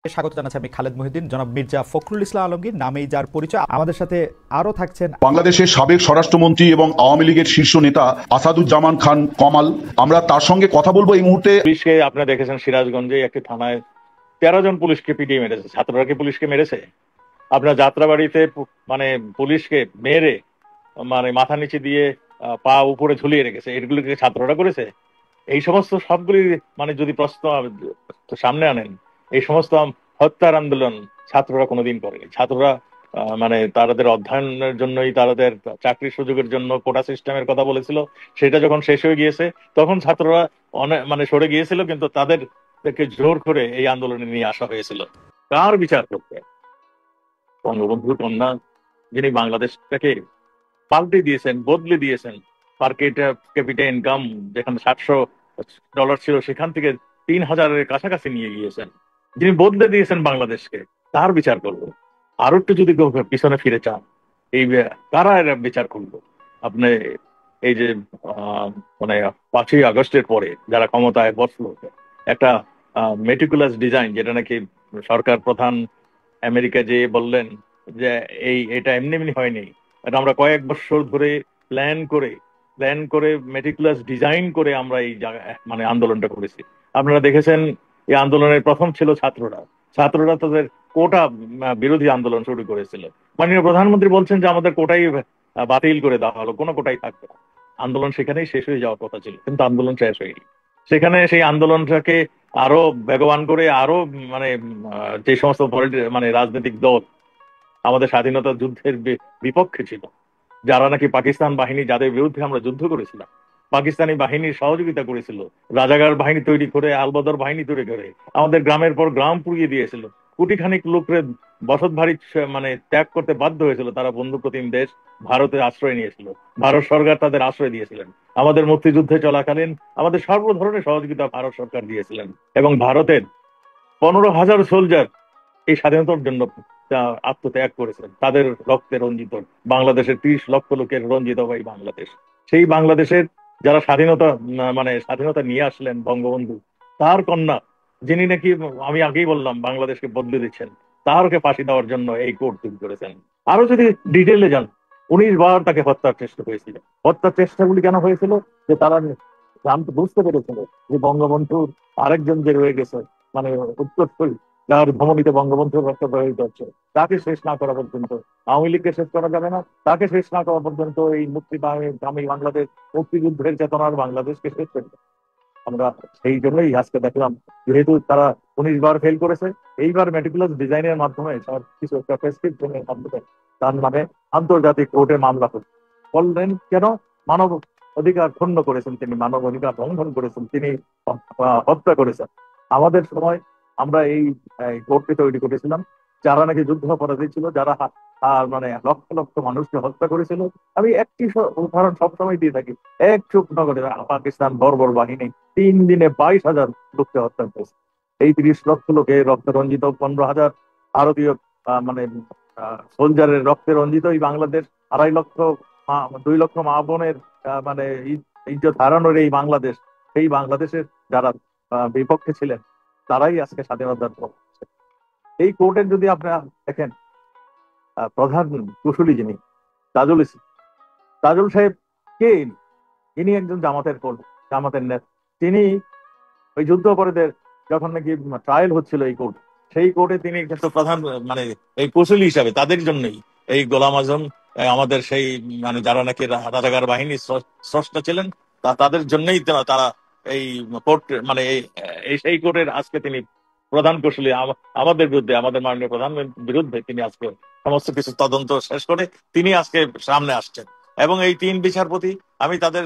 স্বাগত জানাচ্ছি আমি খালেদ মহিউদ্দিন। জনাব মির্জা ফখরুল ইসলাম আলমগীর নামেই যার পরিচয়। আমাদের সাথে আরো থাকছেন বাংলাদেশের সাবেক স্বরাষ্ট্রমন্ত্রী এবং আওয়ামী লীগের শীর্ষ নেতা আসাদুজ্জামান খান কমাল। আমরা তার সঙ্গে কথা বলবো এই মুহূর্তে। পুলিশকে আপনারা দেখেছেন সিরাজগঞ্জে একটি থানায় 13 জন পুলিশকে পিটিয়ে মেরেছে। ছাত্ররা কি পুলিশকে মেরেছে? আপনার যাত্রাবাড়িতে মানে পুলিশকে মেরে মানে মাথা নিচে দিয়ে পা উপরে ঝুলিয়ে রেখেছে, এগুলিকে ছাত্ররা করেছে? এই সমস্ত সবগুলি মানে যদি প্রশ্ন সামনে আনেন, এই সমস্ত হত্যার আন্দোলন ছাত্ররা কোনোদিন করেনি। ছাত্ররা মানে তাদের অধ্যয়নের জন্যই, তাদের চাকরির সুযোগের জন্য কোটা সিস্টেমের কথা বলেছিল। সেটা যখন শেষ হয়ে গিয়েছে তখন ছাত্ররা অনেক মানে সরে গিয়েছিল, কিন্তু তাদেরকে জোর করে এই আন্দোলনে নিয়ে আসা হয়েছিল। কার বিচার করতে? বঙ্গবন্ধুর কন্যা, যিনি বাংলাদেশটাকে পাল্টে দিয়েছেন, বদলে দিয়েছেন। পার ক্যাপিটা ইনকাম যেখানে $700 ছিল সেখান থেকে 3000-এর কাছাকাছি নিয়ে গিয়েছেন, যিনি বদলে দিয়েছেন বাংলাদেশকে, তার বিচার করবো? আরো একটু যদি পিছনে ফিরে চান, এই কারা এরা বিচার করবো? আপনি এই যে মানে 5ই আগস্টের পরে যারা ক্ষমতায় বসলো, একটা মেটিকুলাস ডিজাইন, যেটা নাকি সরকার প্রধান আমেরিকা যে বললেন যে এটা এমনি এমনি হয়নি, এটা আমরা কয়েক বছর ধরে প্ল্যান করে মেটিকুলাস ডিজাইন করে আমরা এই মানে আন্দোলনটা করেছি। আপনারা দেখেছেন এই আন্দোলনের প্রথম ছিল ছাত্ররা তাদের কোটা বিরোধী আন্দোলন শুরু করেছিল। মাননীয় প্রধানমন্ত্রী বলছেন যে আমাদের কোটাই বাতিল করে দেওয়া হলো, কোনো কোটাই থাকবে না। আন্দোলন সেখানেই শেষ হয়ে যাওয়ার কথা ছিল, কিন্তু আন্দোলন শেষ হয়নি। সেখানে সেই আন্দোলনটাকে আরো বেগবান করে আরো মানে যে সমস্ত মানে রাজনৈতিক দল আমাদের স্বাধীনতা যুদ্ধের বিপক্ষে ছিল, যারা নাকি পাকিস্তান বাহিনী, যাদের বিরুদ্ধে আমরা যুদ্ধ করেছিলাম, পাকিস্তানি বাহিনীর সহযোগিতা করেছিল, রাজাকার বাহিনী তৈরি করে, আলবদর বাহিনী তৈরি করে আমাদের গ্রামের পর গ্রাম পুড়িয়ে দিয়েছিল, কোটিখানিক লোকের বসত বাড়ি মানে ত্যাগ করতে বাধ্য হয়েছিল। তারা বন্ধু প্রতিম দেশ ভারতে আশ্রয় নিয়েছিল, ভারত সরকার তাদের আশ্রয় দিয়েছিলেন। আমাদের মুক্তিযুদ্ধে চলাকালীন আমাদের সর্ব ধরনের সহযোগিতা ভারত সরকার দিয়েছিলেন, এবং ভারতের 15,000 সোলজার এই স্বাধীনতার জন্য আত্মত্যাগ করেছেন। তাদের রক্তে রঞ্জিত বাংলাদেশের 30 লক্ষ লোকের রঞ্জিত এই বাংলাদেশ, সেই বাংলাদেশের যারা স্বাধীনতা নিয়ে আসলেন বঙ্গবন্ধু, তার কন্যা, যিনি নাকি আমি আগেই বললাম বাংলাদেশকে বদলে দিচ্ছেন, তারকে ফাঁসি দেওয়ার জন্য এই কোর্ট তৈরি করেছেন। আরো যদি ডিটেলে যান, 19 বার তাকে হত্যার চেষ্টা হয়েছিল। হত্যার চেষ্টাগুলি কেন হয়েছিল? যে তারা বুঝতে পেরেছিল যে বঙ্গবন্ধুর আরেকজন যে রয়ে গেছে, মানে উত্তরসূরি, যার ধমনীতে বঙ্গবন্ধুর রক্ত প্রবাহিত হচ্ছে, তাকে শেষ না করা পর্যন্ত আওয়ামী লীগকে শেষ করা যাবে না। তাকে শেষ না করা পর্যন্ত এই মুক্তিকামী বাংলাদেশ, মুক্তিযুদ্ধের চেতনার বাংলাদেশকে শেষ করবে। আমরা সেই জন্যই আজকে দেখলাম, যেহেতু তারা 19 বার ফেল করেছে, এইবার মেটিকুলাস ডিজাইনের মাধ্যমে সব কিছু একটা প্রেসক্রিপশনের মাধ্যমে তার নামে আন্তর্জাতিক কোর্টে মামলা করলেন। কেন? মানব অধিকার ক্ষুণ্ণ করেছেন তিনি, মানব অধিকার লঙ্ঘন করেছেন তিনি, হত্যা করেছেন। আমাদের সময় আমরা এই কোর্টটি তৈরি করেছিলাম, যারা নাকি যুদ্ধ অপরাধী ছিল, যারা মানে লক্ষ লক্ষ মানুষকে হত্যা করেছিল। আমি একটি উদাহরণ সবসময় দিয়ে থাকি। এক চুপ নগরে পাকিস্তান বর্বর বাহিনী 3 দিনে 22,000 লোককে হত্যা করেছে। এই 30 লক্ষ লোকে রক্তে রঞ্জিত 15,000 ভারতীয় মানে সোলজারের রক্তে রঞ্জিত এই বাংলাদেশ, 2 লক্ষ মা বোনের মানে ইজ্জত হারানোর এই বাংলাদেশ, সেই বাংলাদেশের যারা বিপক্ষে ছিলেন, তারাই আজকে স্বাধীনতার পর। এই কোর্টের যদি আপনারা দেখেন, প্রধান কুশলী যিনি তাজুল সাহেব কে? ইনি একজন জামাতের নেতা। তিনি ওই যুদ্ধ অপরাধের যখন নাকি ট্রায়াল হচ্ছিল এই কোর্ট, সেই কোর্টে তিনি কিন্তু প্রধান মানে এই কুশলী হিসাবে, তাদের জন্যই এই গোলাম আজম আমাদের সেই মানে যারা নাকি রাজাকার বাহিনীর স্রষ্টা ছিলেন, তাদের জন্যই তারা এই কোর্ট মানে সেই কোর্টের আজকে তিনি প্রধান কৌশলী। আমাদের বিরুদ্ধে, আমাদের মাননীয় প্রধানমন্ত্রীর বিরুদ্ধে তিনি আজকে সমস্ত কিছু তদন্ত শেষ করে তিনি আজকে সামনে আসছেন। এবং এই 3 বিচারপতি, আমি তাদের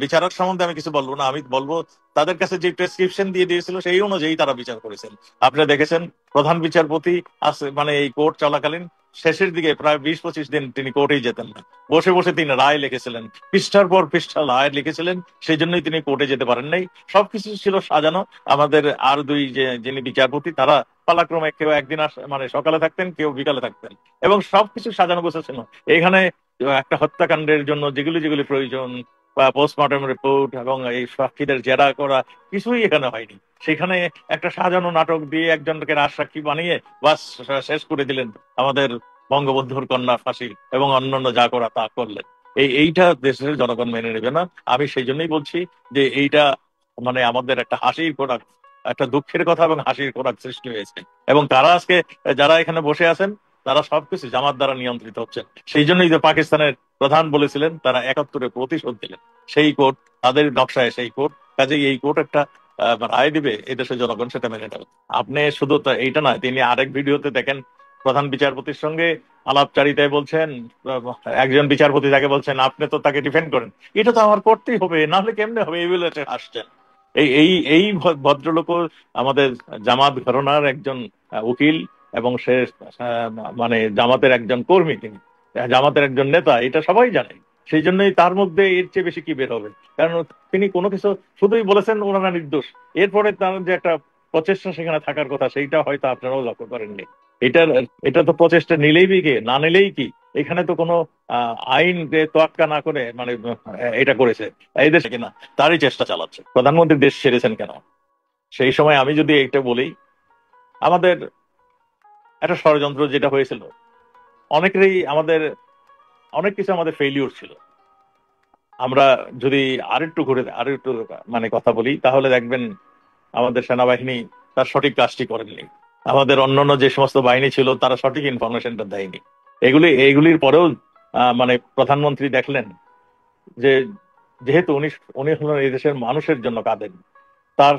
বিচারক সম্বন্ধে আমি কিছু বলবো না, আমি বলবো তাদের কাছে যে প্রেসক্রিপশন দিয়ে দিয়েছিল সেই অনুযায়ী তারা বিচার করেছেন। আপনারা দেখেছেন প্রধান বিচারপতি মানে এই কোর্ট চলাকালীন শেষের দিকে প্রায় 20-25 দিন তিনি কোর্টেই যেতেন না, বসে বসে তিনি রায় লিখেছিলেন, পৃষ্ঠার পর পৃষ্ঠা রায় লিখেছিলেন। সেই জন্যই তিনি কোর্টে যেতে পারেন নাই। সবকিছু ছিল সাজানো। আমাদের আর যিনি বিচারপতি, তারা পালাক্রমে কেউ একদিন মানে সকালে থাকতেন, কেউ বিকালে থাকতেন, এবং সবকিছু সাজানো গোছানো ছিল। এখানে একটা হত্যাকাণ্ডের জন্য যেগুলি যেগুলি প্রয়োজন, পোস্টমর্টম রিপোর্ট এবং এই সাক্ষীদের জেরা করা কিছুই এখানে হয়নি। সেখানে একটা সাজানো নাটক দিয়ে একজনকে রাজসাক্ষী বানিয়ে বাস শেষ করে দিলেন আমাদের বঙ্গবন্ধুর কন্যা ফাঁসি, এবং অন্যান্য যা করা তা করলেন। এইটা দেশের জনগণ মেনে নেবে না। আমি সেই জন্যই বলছি যে এইটা মানে আমাদের একটা হাসির খোরাক, একটা দুঃখের কথা এবং হাসির খোরাক সৃষ্টি হয়েছে। এবং তারা আজকে যারা এখানে বসে আছেন তারা সবকিছু জামাত দ্বারা নিয়ন্ত্রিত হচ্ছেন। সেই জন্যই যে পাকিস্তানের প্রধান বলেছিলেন তারা 71-এ প্রতিশোধ দিলেন, সেই কোর্ট তাদের নকশায় সেই কোর্ট, কাজেই এই কোর্ট একটা রায় দিবে, এই দেশের জনগণ সেটা মেনে নেবে। আপনি শুধু এইটা নয়, তিনি আরেক ভিডিওতে দেখেন প্রধান বিচারপতির সঙ্গে আলাপচারিতায় বলছেন, একজন বিচারপতি তাকে বলছেন আপনি তো তাকে ডিফেন্ড করেন, এটা তো আমার করতেই হবে, নাহলে কেমনে হবে, এই বলে আসছেন। এই এই এই ভদ্রলোক আমাদের জামাত ঘরানার একজন উকিল, এবং সে মানে জামাতের একজন কর্মী, তিনি জামাতের একজন নেতা, এটা সবাই জানে। সেই জন্যই তার মধ্যে এর চেয়ে বেশি কি বের হবে, কারণ তিনি কোনো কিছু শুধুই বলেছেন ওনারা নির্দোষ, এরপরে তার যে একটা প্রচেষ্টা সেখানে থাকার কথা সেইটা হয়তো আপনারাও লক্ষ্য করেননি। এটার এটা তো প্রচেষ্টা নিলেই কি না নিলেই কি, এখানে তো কোনো আইন তোয়াক্কা না করে মানে এটা করেছে এই দেশে কিনা তারই চেষ্টা চালাচ্ছে। প্রধানমন্ত্রী দেশ ছেড়েছেন কেন? সেই সময় আমি যদি এটা বলি, আমাদের একটা ষড়যন্ত্র যেটা হয়েছিল, অনেকেরই আমাদের অনেক কিছু আমাদের ফেইলিউর ছিল। আমরা যদি আরেকটু মানে কথা বলি, তাহলে দেখবেন আমাদের সেনাবাহিনী তার সঠিক কাজটি করেননি। আমাদের অন্যান্য যে সমস্ত বাহিনী ছিল তারা সঠিক ইনফরমেশনটা দেয়নি। এইগুলির পরেও মানে প্রধানমন্ত্রী দেখলেন যে যেহেতু উনি উনি হলেন এই দেশের মানুষের জন্য কাঁদেন, তার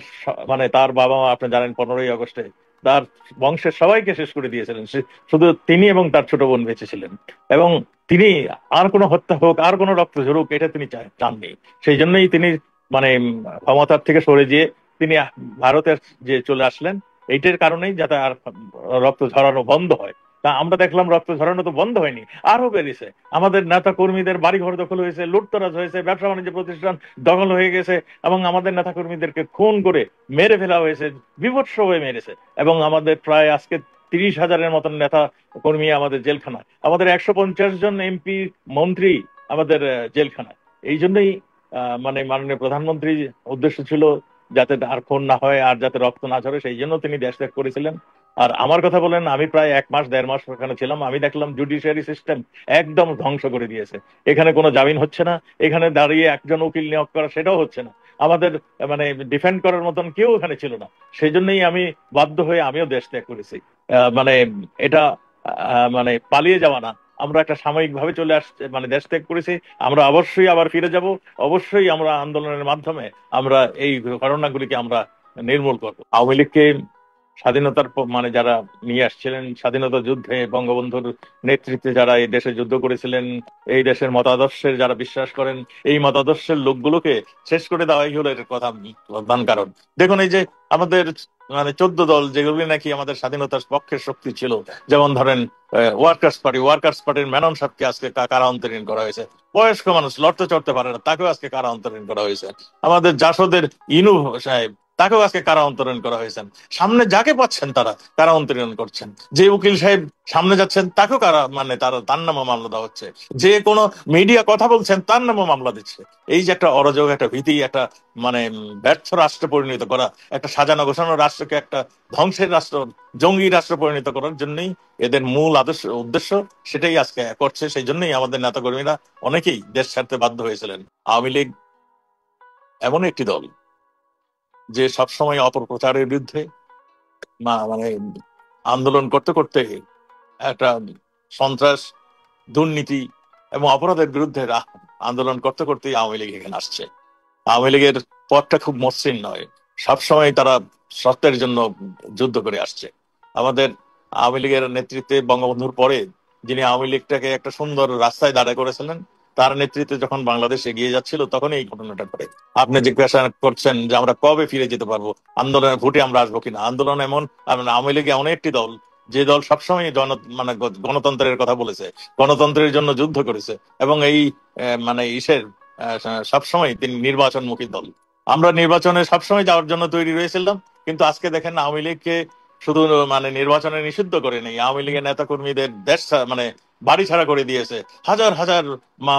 মানে তার বাবা মা আপনি জানেন 15ই আগস্টে তার বংশের সবাইকে শেষ করে দিয়েছিলেন, শুধু তিনি এবং তার ছোট বোন বেঁচে ছিলেন। এবং তিনি আর কোনো হত্যা হোক, আর কোনো রক্ত ঝরুক, এটা তিনি চাননি। সেই জন্যই তিনি মানে ক্ষমতার থেকে সরে গিয়ে তিনি ভারতে যে চলে আসলেন, এইটার কারণেই যাতে আর রক্ত ঝরানো বন্ধ হয়। তা আমরা দেখলাম রক্ত ঝরানো তো বন্ধ হয়নি, আরো বেড়েছে। আমাদের নেতা কর্মীদের বাড়িঘর দখল হয়েছে, লুটতরাজ হয়েছে, ব্যবসা বাণিজ্য প্রতিষ্ঠান দখল হয়ে গেছে, এবং আমাদের নেতা কর্মীদেরকে খুন করে মেরে ফেলা হয়েছে, বীভৎস হয়ে মেরেছে। এবং আমাদের প্রায় আজকে 30,000-এর মতন নেতা কর্মী আমাদের জেলখানায়, আমাদের 150 জন এমপি মন্ত্রী আমাদের জেলখানায়। এই জন্যই মানে মাননীয় প্রধানমন্ত্রীর উদ্দেশ্য ছিল যাতে আর খুন না হয়, আর যাতে রক্ত না ঝরে, সেই জন্য তিনি দেশ ত্যাগ করেছিলেন। আর আমার কথা বলেন, আমি প্রায় 1 মাস 1.5 মাস ওখানে ছিলাম, আমি দেখলাম জুডিশিয়ারি সিস্টেম একদম ধ্বংস করে দিয়েছে। এখানে কোনো জামিন হচ্ছে না, এখানে দাঁড়িয়ে একজন উকিল নিয়োগ করা সেটাও হচ্ছে না, আমাদের মানে ডিফেন্ড করার মতন কেউ এখানে ছিল না। সেই জন্যই আমি বাধ্য হয়ে আমিও দেশ ত্যাগ করেছি। মানে এটা মানে পালিয়ে যাওয়া না, আমরা একটা সাময়িক ভাবে চলে আসছে মানে দেশ ত্যাগ করেছি, আমরা অবশ্যই আবার ফিরে যাব। অবশ্যই আমরা আন্দোলনের মাধ্যমে আমরা এই ঘটনাগুলিকে আমরা নির্মূল করবো। আওয়ামী লীগকে স্বাধীনতার মানে যারা নিয়ে আসছিলেন, স্বাধীনতা যুদ্ধে বঙ্গবন্ধুর নেতৃত্বে যারা এই দেশে যুদ্ধ করেছিলেন, এই দেশের মতাদর্শের যারা বিশ্বাস করেন, এই মতাদর্শের লোকগুলোকে শেষ করে দেওয়াই হলো এর কথা প্রধান কারণ। দেখুন এই যে আমাদের মানে 14 দল যেগুলি নাকি আমাদের স্বাধীনতার পক্ষের শক্তি ছিল, যেমন ধরেন ওয়ার্কার্স পার্টির মেনন সাহেবকে আজকে কারা অন্তরীণ করা হয়েছে। বয়স্ক মানুষ, লড়তে চড়তে পারে না, তাকেও আজকে কারা অন্তরীণ করা হয়েছে। আমাদের জাসদের ইনু সাহেব, তাকেও আজকে কারা অন্তরীণ করা হয়েছে। সামনে যাকে পাচ্ছেন তারা কারা অন্তরীণ করছেন। যে উকিল সাহেব সামনে যাচ্ছেন তাকেও কারা মানে তার নামে মামলা দেওয়া হচ্ছে। যে কোনো মিডিয়া কথা বলছেন তার নামে মামলা দিচ্ছে। এই যে একটা অরাজক, একটা ভীতি, একটা মানে ব্যর্থ রাষ্ট্রে পরিণত করা, একটা সাজানো গোছানো রাষ্ট্রকে একটা ধ্বংসের রাষ্ট্র, জঙ্গি রাষ্ট্র পরিণত করার জন্যই এদের মূল উদ্দেশ্য, সেটাই আজকে করছে। সেই জন্যই আমাদের নেতাকর্মীরা অনেকেই দেশ ছাড়তে বাধ্য হয়েছিলেন। আওয়ামী লীগ এমন একটি দল যে সবসময় অপপ্রচারের বিরুদ্ধে মানে আন্দোলন করতে করতে একটা সন্ত্রাস, দুর্নীতি এবং অপরাধের বিরুদ্ধে আন্দোলন করতে করতেই আওয়ামী লীগ এখানে আসছে। আওয়ামী লীগের পথটা খুব মসৃণ নয়, সবসময় তারা সত্যের জন্য যুদ্ধ করে আসছে। আমাদের আওয়ামী লীগের নেতৃত্বে বঙ্গবন্ধুর পরে যিনি আওয়ামী লীগটাকে একটা সুন্দর রাস্তায় দাঁড়া করেছিলেন, তার নেতৃত্বে যখন বাংলাদেশ এগিয়ে যাচ্ছিল তখন এই ঘটনাটা ঘটে। আপনি জিজ্ঞাসা করছেন যে আমরা কবে ফিরে যেতে পারবো, আন্দোলনের ভোটে আমরা আসবো কিনা। আন্দোলন এমন, আওয়ামী লীগ এমন একটি দল যে দল সবসময় মানে গণতন্ত্রের কথা বলেছে, গণতন্ত্রের জন্য যুদ্ধ করেছে, এবং এই মানে সবসময় তিনি নির্বাচনমুখী দল। আমরা নির্বাচনে সবসময় যাওয়ার জন্য তৈরি রয়েছিলাম, কিন্তু আজকে দেখেন আওয়ামী লীগকে শুধু মানে নির্বাচনে নিষিদ্ধ করে নেই, আওয়ামী লীগের নেতা কর্মীদের দেশ মানে বাড়ি ছাড়া করে দিয়েছে, হাজার হাজার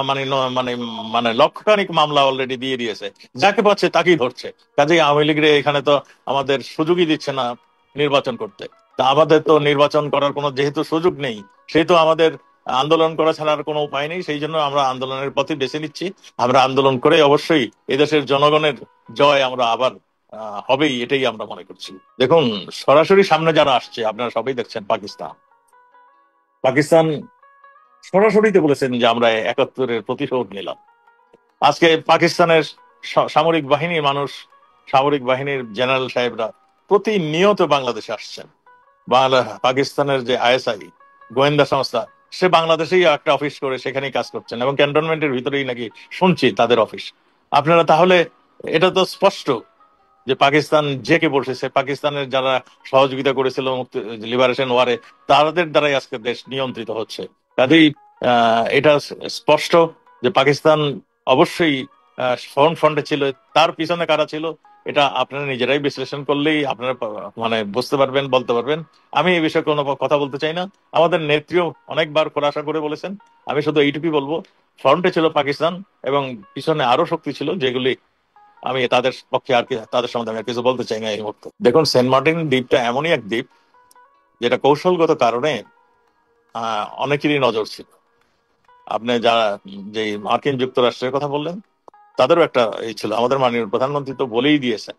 মানে মানে মানে লক্ষখানিক মামলা অলরেডি দিয়ে দিয়েছে, যাকে পাচ্ছে তাকেই ধরছে। কাজেই আওয়ামী লীগের এখানে তো আমাদের সুযোগই দিচ্ছে না নির্বাচন করতে। তা আমাদের তো নির্বাচন করার কোনো যেহেতু সুযোগ নেই, সেহেতু আমাদের আন্দোলন করা ছাড়া আর কোনো উপায় নেই। সেই জন্য আমরা আন্দোলনের পথে বেছে নিচ্ছি। আমরা আন্দোলন করে অবশ্যই এদেশের জনগণের জয় আমরা আবার হবেই, এটাই আমরা মনে করছি। দেখুন, সরাসরি সামনে যারা আসছে আপনারা সবাই দেখছেন, পাকিস্তান পাকিস্তান সরাসরিতে বলেছেন যে আমরা 71-এর প্রতিশোধ নিলাম। আজকে পাকিস্তানের সামরিক বাহিনীর মানুষ, সামরিক বাহিনীর জেনারেল সাহেবরা প্রতিনিয়ত বাংলাদেশে আসছেন। পাকিস্তানের যে আইএসআই গোয়েন্দা সংস্থা, সে বাংলাদেশেই একটা অফিস করে সেখানেই কাজ করছেন, এবং ক্যান্টনমেন্টের ভিতরেই নাকি শুনছি তাদের অফিস। আপনারা তাহলে এটা তো স্পষ্ট যে পাকিস্তান জেকে বসেছে, পাকিস্তানের যারা সহযোগিতা করেছিল মুক্তি লিবারেশন ওয়ারে, তাদের দ্বারাই আজকে দেশ নিয়ন্ত্রিত হচ্ছে। কাজেই এটা স্পষ্ট যে পাকিস্তান অবশ্যই ফ্রন্টে ছিল। তার পিছনে কারা ছিল এটা আপনারা নিজেরাই বিশ্লেষণ করলেই আপনারা মানে বুঝতে পারবেন, বলতে পারবেন। আমি এই বিষয়ে কোনো কথা বলতে চাই না। আমাদের নেত্রীও অনেকবার খোলাসা করে বলেছেন। আমি শুধু এইটুকুই বলবো, ফ্রন্টে ছিল পাকিস্তান এবং পিছনে আরো শক্তি ছিল, যেগুলি আমি তাদের পক্ষে আর কি, তাদের সম্বন্ধে আমি আর কিছু বলতে চাই না এই মুহূর্তে। দেখুন, সেন্ট মার্টিন দ্বীপটা এমনই এক দ্বীপ যেটা কৌশলগত কারণে অনেকেরই নজর ছিল। আপনি যারা যে মার্কিন যুক্তরাষ্ট্রের কথা বললেন, তাদেরও একটা এই ছিল। আমাদের মাননীয় প্রধানমন্ত্রী তো বলেই দিয়েছেন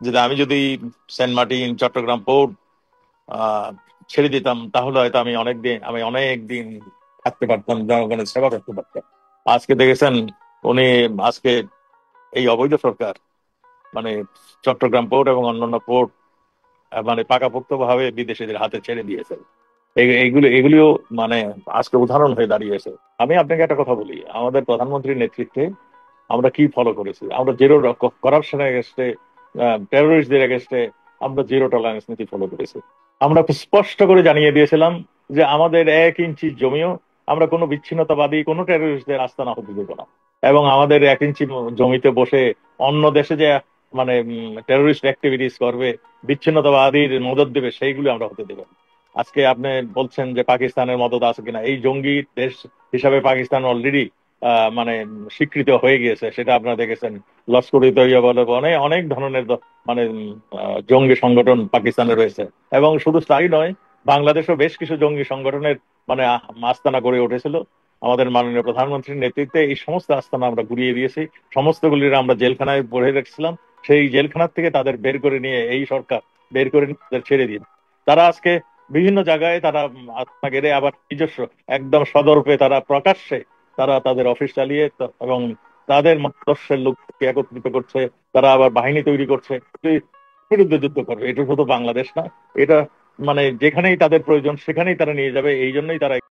যে আমি যদি সেন্ট মার্টিন, চট্টগ্রাম পোর্ট আহ ছেড়ে দিতাম, তাহলে হয়তো আমি অনেক দিন থাকতে পারতাম, জনগণের সেবা করতে পারতাম। আজকে দেখেছেন উনি আজকে এই অবৈধ সরকার মানে চট্টগ্রাম পোর্ট এবং অন্যান্য পোর্ট মানে পাকাপোক্ত ভাবে বিদেশিদের হাতে ছেড়ে দিয়েছে। এগুলিও মানে আজকে উদাহরণ হয়ে দাঁড়িয়েছে। আমি আপনাকে একটা কথা বলি, আমাদের প্রধানমন্ত্রীর নেতৃত্বে আমরা কি ফলো করেছি? আমরা জিরো করাপশন এগেস্টে, টেরোরিস্টদের এগেস্টে আমরা জিরো টলারেন্স নীতি ফলো করেছি। আমরা খুব স্পষ্ট করে জানিয়ে দিয়েছিলাম যে আমাদের 1 ইঞ্চি জমিও আমরা কোনো বিচ্ছিন্নতাবাদী, কোনো টেরোরিস্টদের আস্তানা হতে দেবো না। এবং আমাদের 1 ইঞ্চি জমিতে বসে অন্য দেশে যে মানে টেরোরিস্ট অ্যাক্টিভিটিস করবে, বিচ্ছিন্নতাবাদীর মদত দেবে, সেইগুলো আমরা হতে দেবো না। আজকে আপনি বলছেন যে পাকিস্তানের মদত আছে কিনা, এই জঙ্গি দেশ হিসাবে পাকিস্তান অলরেডি মানে স্বীকৃত হয়ে গিয়েছে। সেটা আপনারা দেখেছেন, লস্কর ই তৈয়বা বলে অনেক অনেক ধরনের মানে জঙ্গি সংগঠন পাকিস্তানে রয়েছে। এবং শুধু তাই নয়, বাংলাদেশও বেশ কিছু জঙ্গি সংগঠনের মানে আস্তানা গড়ে উঠেছিল। আমাদের মাননীয় প্রধানমন্ত্রীর নেতৃত্বে এই সমস্ত আস্তানা আমরা গুড়িয়ে দিয়েছি, সমস্তগুলির আমরা জেলখানায় ভরে রেখেছিলাম। সেই জেলখানার থেকে তাদের বের করে নিয়ে এই সরকার বের করে নিয়ে তাদের ছেড়ে দিয়ে, তারা আজকে বিভিন্ন জায়গায় তারা আস্তানা গেড়ে আবার নিজস্ব একদম সদর্পে তারা প্রকাশ্যে তারা তাদের অফিস চালিয়ে এবং তাদের মতাদর্শের লোককে একত্রিত করছে। তারা আবার বাহিনী তৈরি করছে, বিরুদ্ধে যুদ্ধ করবে। এটা শুধু বাংলাদেশ না, এটা মানে যেখানেই তাদের প্রয়োজন সেখানেই তারা নিয়ে যাবে। এই জন্যই তারা